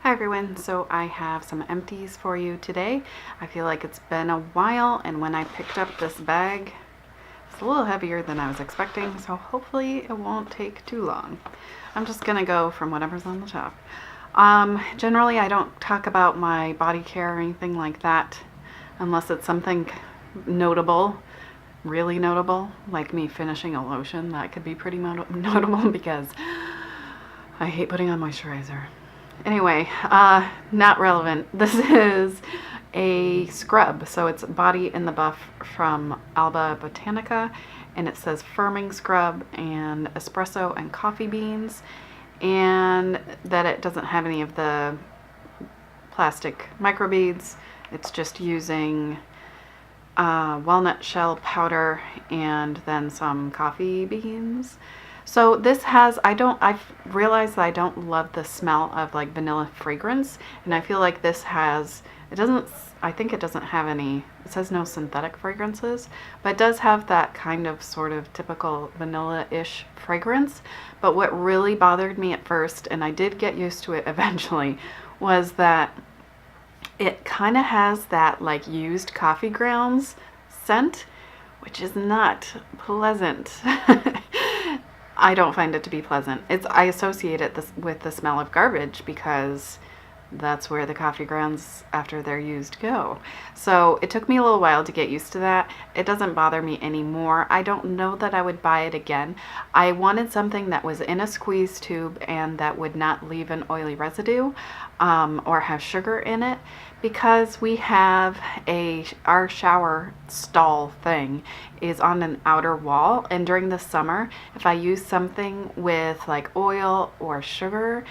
Hi everyone, so I have some empties for you today. I feel like it's been a while, and when I picked up this bag, it's a little heavier than I was expecting, so hopefully it won't take too long. I'm just gonna go from whatever's on the top. Generally I don't talk about my body care or anything like that unless it's something notable, really notable, like me finishing a lotion. That could be pretty notable because I hate putting on moisturizer. Anyway, not relevant. This is a scrub, so it's Body in the Buff from Alba Botanica, and it says firming scrub and espresso and coffee beans, and that it doesn't have any of the plastic microbeads. It's just using walnut shell powder and then some coffee beans. So this has, I've realized that I don't love the smell of like vanilla fragrance, and I feel like this has, I think it doesn't have any, it says no synthetic fragrances, but it does have that kind of sort of typical vanilla-ish fragrance. But what really bothered me at first, and I did get used to it eventually, was that it kind of has that like used coffee grounds scent, which is not pleasant. I don't find it to be pleasant. I associate it with the smell of garbage because that's where the coffee grounds after they're used go. So it took me a little while to get used to that. It doesn't bother me anymore. I don't know that I would buy it again. I wanted something that was in a squeeze tube and that would not leave an oily residue or have sugar in it, because we have our shower stall thing is on an outer wall, and during the summer if I use something with like oil or sugar,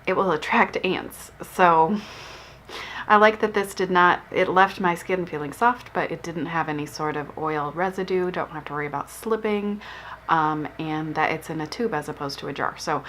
it will attract ants. So I like that this did not, it left my skin feeling soft, but it didn't have any sort of oil residue. Don't have to worry about slipping, and that it's in a tube as opposed to a jar. So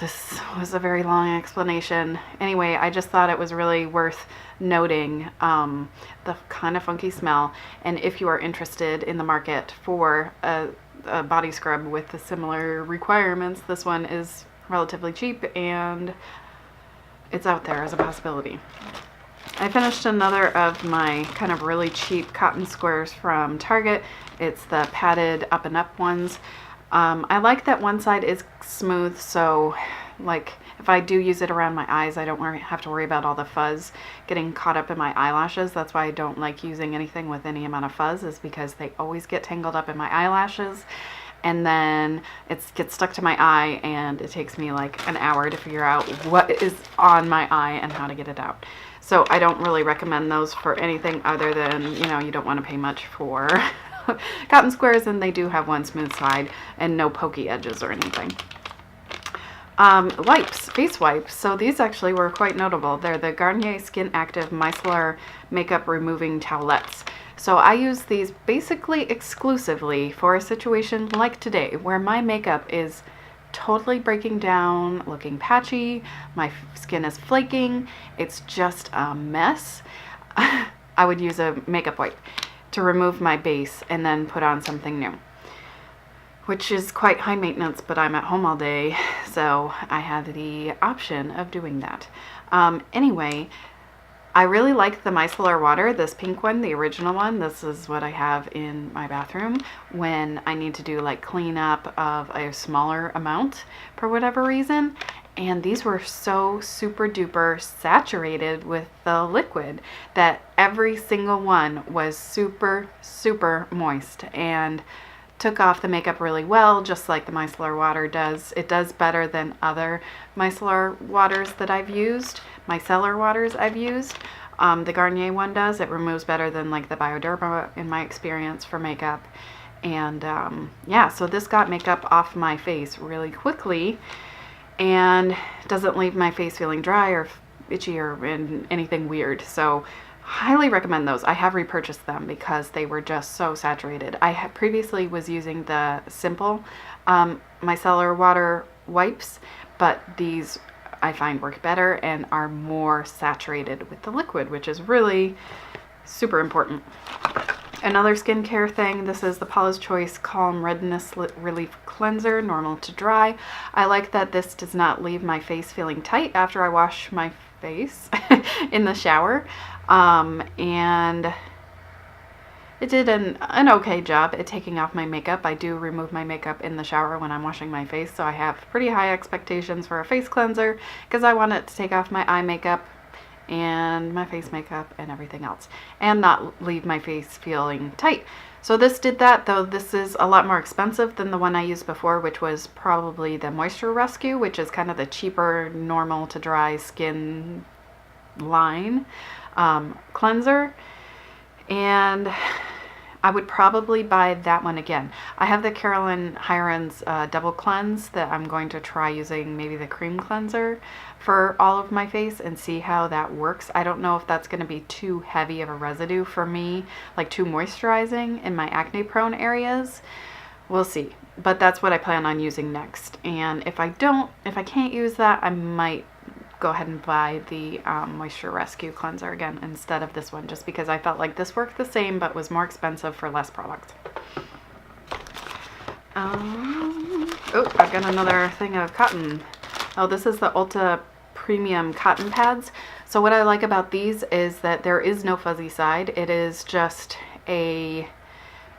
this was a very long explanation. Anyway, I just thought it was really worth noting the kind of funky smell. And if you are interested in the market for a body scrub with the similar requirements, this one is relatively cheap and it's out there as a possibility. I finished another of my kind of really cheap cotton squares from Target. It's the padded up and up ones. I like that one side is smooth, so like if I do use it around my eyes, I don't have to worry about all the fuzz getting caught up in my eyelashes. That's why I don't like using anything with any amount of fuzz, is because they always get tangled up in my eyelashes, and then it gets stuck to my eye, and it takes me like an hour to figure out what is on my eye and how to get it out. So I don't really recommend those for anything other than, you know, you don't want to pay much for cotton squares, and they do have one smooth side and no pokey edges or anything. Wipes, face wipes. So these actually were quite notable. They're the Garnier SkinActive Micellar Makeup Removing Towelettes. So I use these basically exclusively for a situation like today where my makeup is totally breaking down, looking patchy, my skin is flaking, it's just a mess. I would use a makeup wipe to remove my base and then put on something new, which is quite high maintenance, but I'm at home all day, so I had the option of doing that. Anyway, I really like the micellar water, this pink one, the original one. This is what I have in my bathroom when I need to do like cleanup of a smaller amount for whatever reason. And these were so super duper saturated with the liquid that every single one was super, super moist and took off the makeup really well, just like the micellar water does. It does better than other micellar waters that I've used, micellar waters I've used. The Garnier one does. It removes better than like the Bioderma in my experience for makeup. And yeah, so this got makeup off my face really quickly and doesn't leave my face feeling dry or itchy or anything weird. So highly recommend those. I have repurchased them because they were just so saturated. I previously was using the simple micellar water wipes, but these I find work better and are more saturated with the liquid, which is really super important. Another skincare thing, this is the Paula's Choice Calm Redness Relief Cleanser, normal to dry. I like that this does not leave my face feeling tight after I wash my face in the shower. And it did an okay job at taking off my makeup. I do remove my makeup in the shower when I'm washing my face, so I have pretty high expectations for a face cleanser because I want it to take off my eye makeup and my face makeup and everything else and not leave my face feeling tight. So this did that, though this is a lot more expensive than the one I used before, which was probably the Moisture Rescue, which is kind of the cheaper normal to dry skin line cleanser. And I would probably buy that one again. I have the Caroline Hirons Double Cleanse that I'm going to try using maybe the cream cleanser for all of my face and see how that works. I don't know if that's going to be too heavy of a residue for me, like too moisturizing in my acne prone areas. We'll see. But that's what I plan on using next. And if I can't use that, I might go ahead and buy the Moisture Rescue Cleanser again instead of this one, just because I felt like this worked the same but was more expensive for less product. Oh, I've got another thing of cotton. Oh, this is the Ulta Premium Cotton Pads. So what I like about these is that there is no fuzzy side. It is just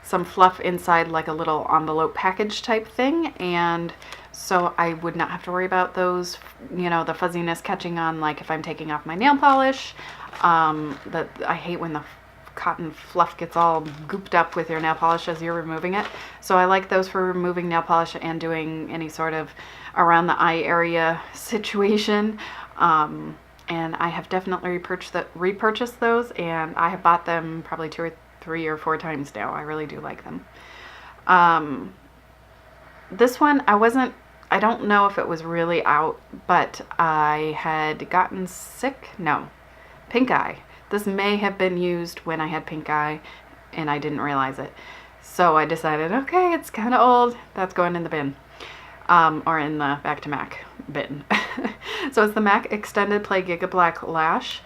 some fluff inside, like a little envelope package type thing, and so I would not have to worry about those, you know, the fuzziness catching on, like if I'm taking off my nail polish. That I hate when the cotton fluff gets all gooped up with your nail polish as you're removing it. So I like those for removing nail polish and doing any sort of around the eye area situation. And I have definitely repurchased those, and I have bought them probably 2 or 3 or 4 times now. I really do like them. This one, I don't know if it was really out, but I had gotten pink eye. This may have been used when I had pink eye and I didn't realize it. So I decided, okay, it's kind of old. That's going in the bin. Or in the Back to MAC bin. So it's the MAC Extended Play GigaBlack Lash.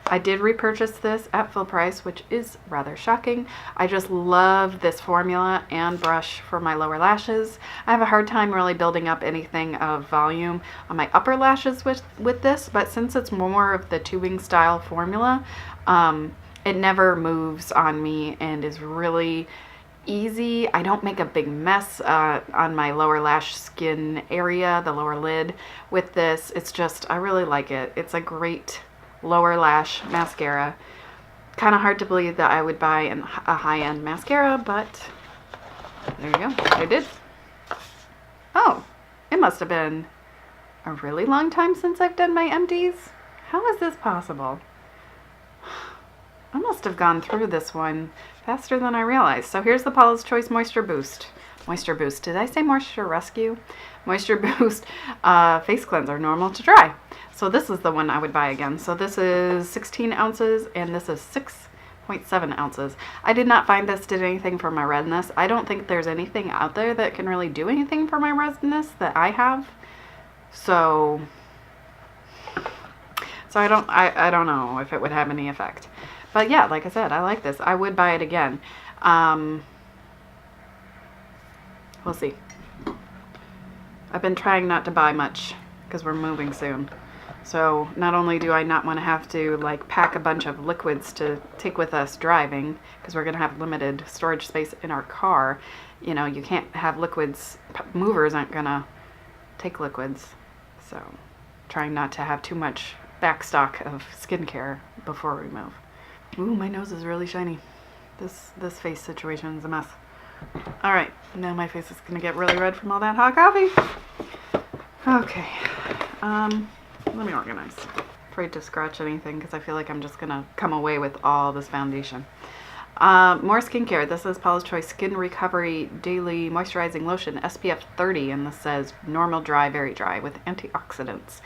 I did repurchase this at full price, which is rather shocking. I just love this formula and brush for my lower lashes. I have a hard time really building up anything of volume on my upper lashes with this, but since it's more of the tubing style formula, it never moves on me and is really easy. I don't make a big mess on my lower lash skin area, the lower lid, with this. It's just, I really like it. It's a great lower lash mascara. Kind of hard to believe that I would buy a high-end mascara, but there you go. I did. Oh, it must have been a really long time since I've done my empties. How is this possible? I must have gone through this one faster than I realized. So here's the Paula's Choice Moisture Boost. Moisture Boost. Did I say Moisture Rescue? Moisture Boost Face Cleanser, normal to dry. So this is the one I would buy again. So this is 16 ounces and this is 6.7 ounces. I did not find this did anything for my redness. I don't think there's anything out there that can really do anything for my redness that I have. So I don't know if it would have any effect. But yeah, like I said, I like this. I would buy it again. We'll see. I've been trying not to buy much because we're moving soon. So not only do I not want to have to like pack a bunch of liquids to take with us driving, because we're going to have limited storage space in our car. You know, you can't have liquids. Movers aren't going to take liquids. So trying not to have too much back stock of skincare before we move. Ooh, my nose is really shiny. This face situation is a mess. Alright, now my face is going to get really red from all that hot coffee. Okay. Let me organize. Afraid to scratch anything because I feel like I'm just going to come away with all this foundation. More skincare. This is Paula's Choice Skin Recovery Daily Moisturizing Lotion SPF 30, and this says normal dry, very dry with antioxidants.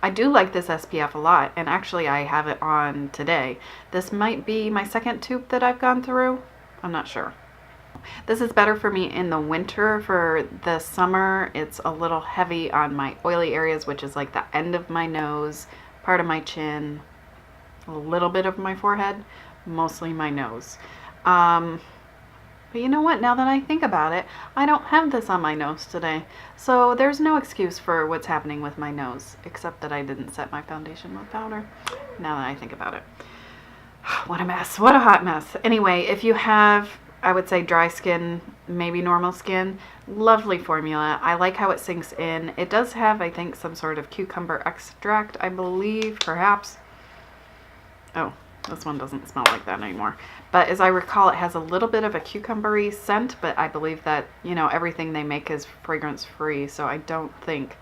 I do like this SPF a lot, and actually I have it on today. This might be my second tube that I've gone through. I'm not sure. This is better for me in the winter. For the summer, it's a little heavy on my oily areas, which is like the end of my nose, part of my chin, a little bit of my forehead, mostly my nose. But you know what? Now that I think about it, I don't have this on my nose today. So there's no excuse for what's happening with my nose, except that I didn't set my foundation with powder. Now that I think about it. What a mess. What a hot mess. Anyway, if you have, I would say, dry skin, maybe normal skin, lovely formula. I like how it sinks in. It does have, I think, some sort of cucumber extract, I believe, perhaps. Oh, this one doesn't smell like that anymore. But as I recall, it has a little bit of a cucumbery scent, but I believe that, you know, everything they make is fragrance free, so I don't think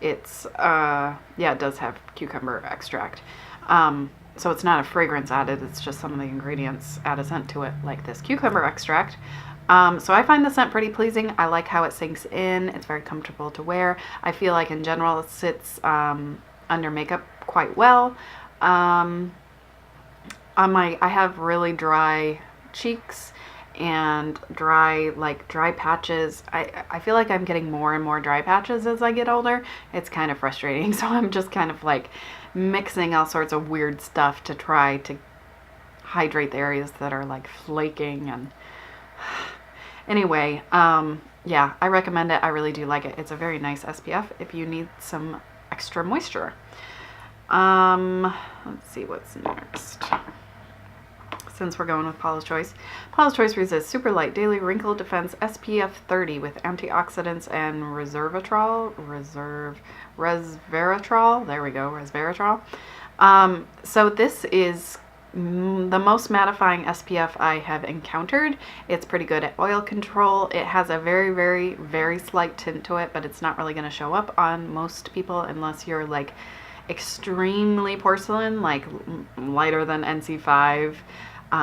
it's, yeah, it does have cucumber extract. So it's not a fragrance added, it's just some of the ingredients add a scent to it, like this cucumber extract. So I find the scent pretty pleasing. I like how it sinks in. It's very comfortable to wear. I feel like in general it sits under makeup quite well. I have really dry cheeks and dry patches. I feel like I'm getting more and more dry patches as I get older. It's kind of frustrating. So I'm just kind of like mixing all sorts of weird stuff to try to hydrate the areas that are like flaking. And anyway, yeah, I recommend it. I really do like it. It's a very nice SPF if you need some extra moisture. Let's see what's next. Since we're going with Paula's Choice. Paula's Choice Resist Super Light Daily Wrinkle Defense SPF 30 with antioxidants and resveratrol. There we go, resveratrol. So this is the most mattifying SPF I have encountered. It's pretty good at oil control. It has a very, very, very slight tint to it, but it's not really going to show up on most people unless you're like extremely porcelain, like lighter than NC5.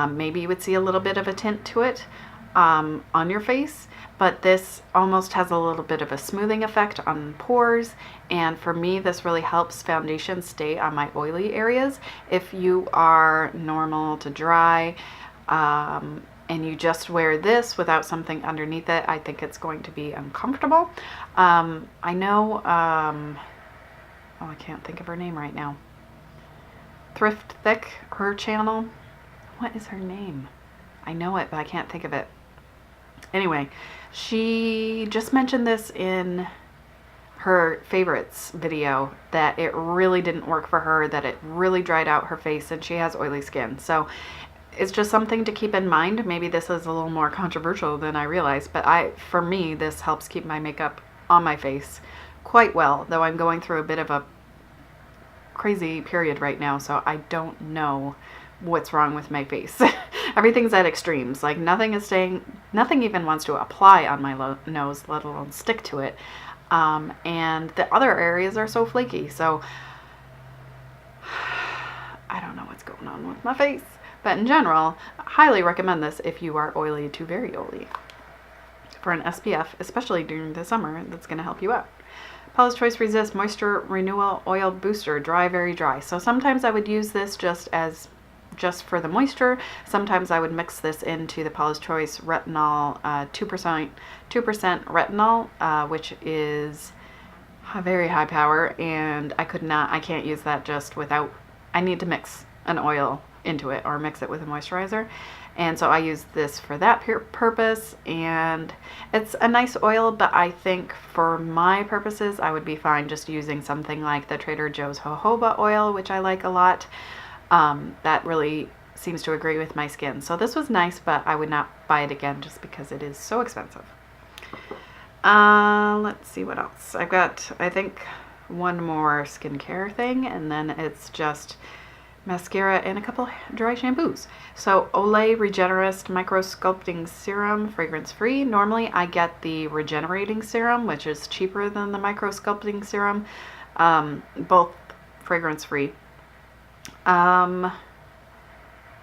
Maybe you would see a little bit of a tint to it on your face, but this almost has a little bit of a smoothing effect on pores, and for me this really helps foundation stay on my oily areas. If you are normal to dry and you just wear this without something underneath it, I think it's going to be uncomfortable. I know, oh, I can't think of her name right now. Thrift Thick, her channel. What is her name? I know it, but I can't think of it. Anyway, she just mentioned this in her favorites video, that it really didn't work for her, that it really dried out her face, and she has oily skin. So it's just something to keep in mind. Maybe this is a little more controversial than I realized, but for me, this helps keep my makeup on my face quite well, though I'm going through a bit of a crazy period right now, so I don't know what's wrong with my face. Everything's at extremes. Like nothing even wants to apply on my nose, let alone stick to it. And the other areas are so flaky, so I don't know what's going on with my face. But in general, I highly recommend this if you are oily to very oily. For an SPF, especially during the summer, that's going to help you out. Paula's Choice Resist Moisture Renewal Oil Booster, dry, very dry. So sometimes I would use this just for the moisture. Sometimes I would mix this into the Paula's Choice Retinol, 2% retinol, which is a very high power, and I can't use that just without, I need to mix an oil into it or mix it with a moisturizer. And so I use this for that purpose, and it's a nice oil, but I think for my purposes I would be fine just using something like the Trader Joe's jojoba oil, which I like a lot. That really seems to agree with my skin. So this was nice, but I would not buy it again just because it is so expensive. Let's see what else. I've got, I think, one more skincare thing, and then it's just mascara and a couple dry shampoos. So Olay Regenerist Micro Sculpting Serum, fragrance free. Normally I get the Regenerating Serum, which is cheaper than the Micro Sculpting Serum. Both fragrance free. And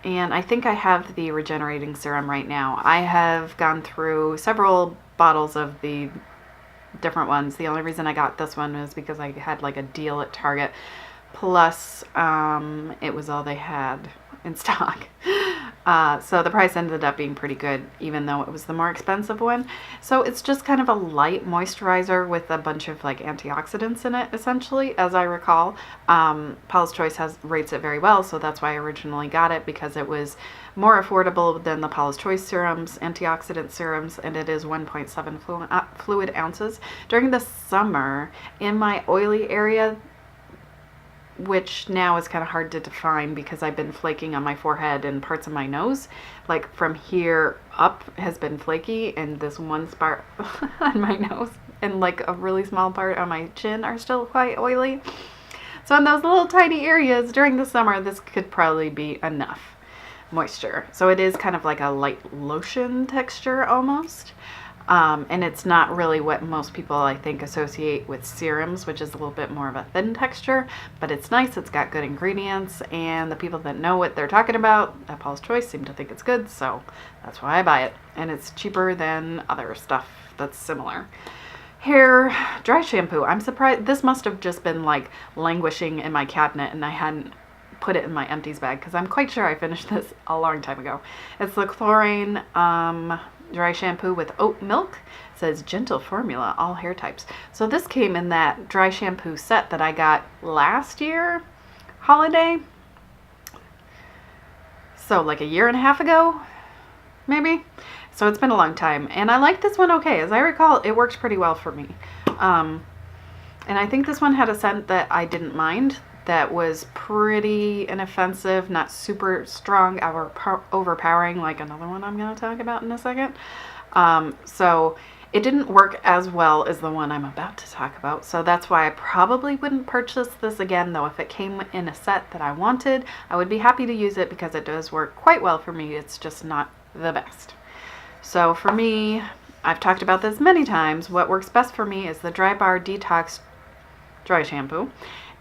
I think I have the Regenerating Serum right now. I have gone through several bottles of the different ones. The only reason I got this one was because I had like a deal at Target. Plus, it was all they had in stock. So the price ended up being pretty good, even though it was the more expensive one. So it's just kind of a light moisturizer with a bunch of like antioxidants in it, essentially, as I recall. Paula's Choice rates it very well, so that's why I originally got it, because it was more affordable than the Paula's Choice serums, antioxidant serums, and it is 1.7 fluid ounces. During the summer, in my oily area, which now is kind of hard to define because I've been flaking on my forehead and parts of my nose. Like from here up has been flaky, and this one spot on my nose and like a really small part on my chin are still quite oily. So in those little tiny areas during the summer, this could probably be enough moisture. So it is kind of like a light lotion texture almost. And it's not really what most people, I think, associate with serums, which is a little bit more of a thin texture, but it's nice. It's got good ingredients, and the people that know what they're talking about at Paula's Choice seem to think it's good, so that's why I buy it. And it's cheaper than other stuff that's similar. Hair dry shampoo. I'm surprised. This must have just been like languishing in my cabinet, and I hadn't put it in my Empties bag, because I'm quite sure I finished this a long time ago. It's the Klorane Dry Shampoo with oat milk. It says gentle formula, all hair types. So this came in that dry shampoo set that I got last year, holiday. So like a year and a half ago, maybe. So it's been a long time, and I like this one okay. As I recall, it works pretty well for me. And I think this one had a scent that I didn't mind, that was pretty inoffensive, not super strong, overpowering like another one I'm going to talk about in a second. So it didn't work as well as the one I'm about to talk about. So that's why I probably wouldn't purchase this again, though if it came in a set that I wanted, I would be happy to use it because it does work quite well for me. It's just not the best. So for me, I've talked about this many times. What works best for me is the Dry Bar Detox Dry Shampoo.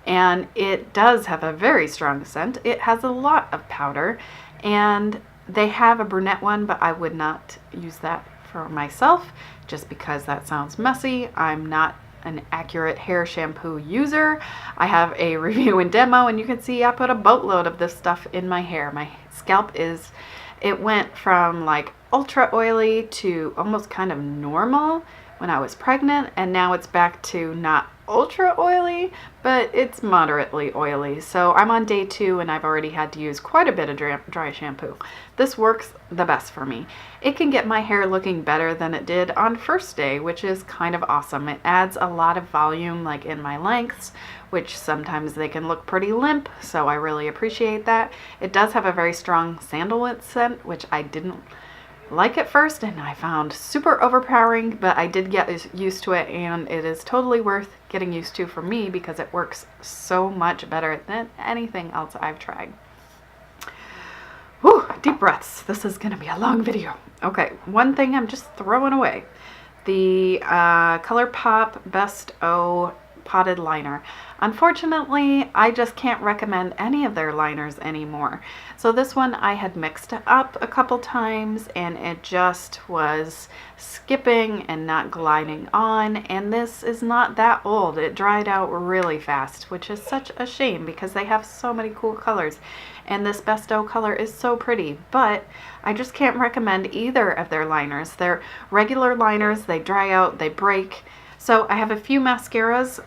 And it does have a very strong scent. It has a lot of powder, and they have a brunette one, but I would not use that for myself just because that sounds messy. I'm not an accurate hair shampoo user. I have a review and demo, and you can see I put a boatload of this stuff in my hair. My scalp it went from like ultra oily to almost kind of normal when I was pregnant, and now it's back to not ultra oily, but it's moderately oily. So I'm on day 2, and I've already had to use quite a bit of dry shampoo. This works the best for me. It can get my hair looking better than it did on first day, which is kind of awesome. It adds a lot of volume, like in my lengths, which sometimes they can look pretty limp, so I really appreciate that. It does have a very strong sandalwood scent, which I didn't like at first, and I found super overpowering, but I did get used to it, and it is totally worth getting used to for me because it works so much better than anything else I've tried. Whew, deep breaths. This is going to be a long video. Okay, one thing I'm just throwing away. The ColourPop Best O potted liner. Unfortunately, I just can't recommend any of their liners anymore. So this one I had mixed up a couple times, and it just was skipping and not gliding on, and this is not that old. It dried out really fast, which is such a shame because they have so many cool colors, and this Besto color is so pretty, but I just can't recommend either of their liners. They're regular liners, they dry out, they break. So I have a few mascaras.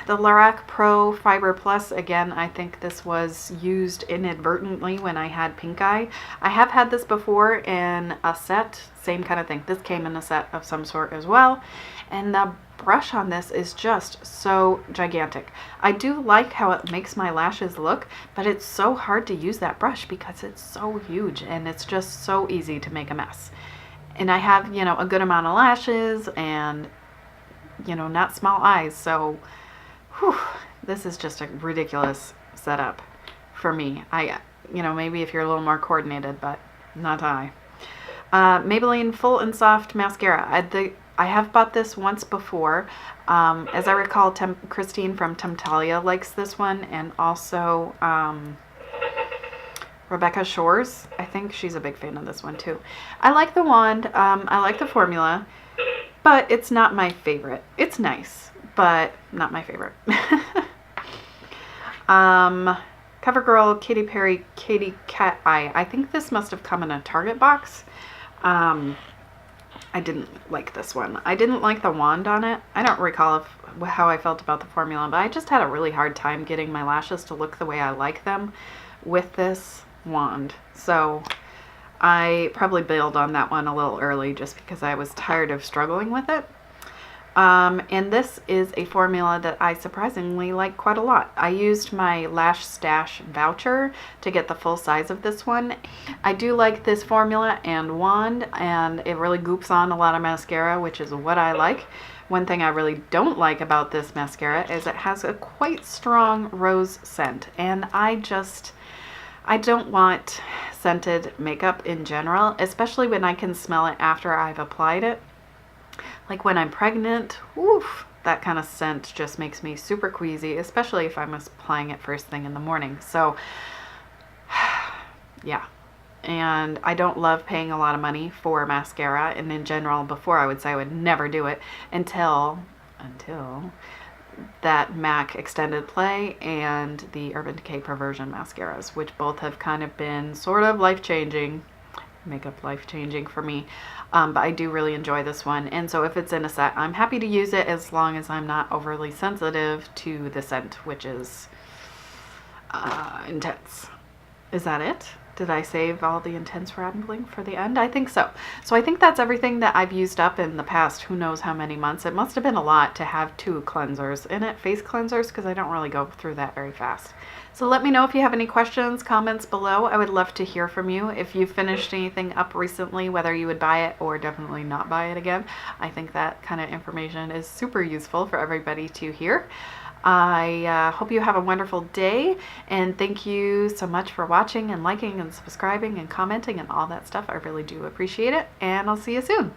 The LORAC Pro Fiber Plus, again, I think this was used inadvertently when I had pink eye. I have had this before in a set, same kind of thing. This came in a set of some sort as well. And the brush on this is just so gigantic. I do like how it makes my lashes look, but it's so hard to use that brush because it's so huge and it's just so easy to make a mess. And I have, you know, a good amount of lashes and, you know, not small eyes, so whew, this is just a ridiculous setup for me. You know, maybe if you're a little more coordinated, but not I. Maybelline Full and Soft Mascara. I have bought this once before. As I recall, Christine from Temptalia likes this one, and also Rebecca Shores. I think she's a big fan of this one too. I like the wand. I like the formula. But it's not my favorite. It's nice, but not my favorite. CoverGirl Katy Perry Katy Cat Eye. I think this must have come in a Target box. I didn't like this one. I didn't like the wand on it. I don't recall how I felt about the formula, but I just had a really hard time getting my lashes to look the way I like them with this wand. So I probably bailed on that one a little early just because I was tired of struggling with it. And this is a formula that I surprisingly like quite a lot. I used my Lash Stash voucher to get the full size of this one. I do like this formula and wand, and it really goops on a lot of mascara, which is what I like. One thing I really don't like about this mascara is it has a quite strong rose scent, and I don't want scented makeup in general, especially when I can smell it after I've applied it. Like when I'm pregnant, woof, that kind of scent just makes me super queasy, especially if I'm applying it first thing in the morning. So, yeah. And I don't love paying a lot of money for mascara. And in general, before I would say I would never do it until that MAC Extended Play and the Urban Decay Perversion mascaras, which both have kind of been sort of life-changing, makeup life-changing for me. But I do really enjoy this one, and so if it's in a set, I'm happy to use it as long as I'm not overly sensitive to the scent, which is intense. Is that it? Did I save all the intense rambling for the end? I think so. So I think that's everything that I've used up in the past who knows how many months. It must have been a lot to have 2 cleansers in it, face cleansers, because I don't really go through that very fast. So let me know if you have any questions, comments below. I would love to hear from you. If you've finished anything up recently, whether you would buy it or definitely not buy it again. I think that kind of information is super useful for everybody to hear. I hope you have a wonderful day, and thank you so much for watching and liking and subscribing and commenting and all that stuff. I really do appreciate it, and I'll see you soon.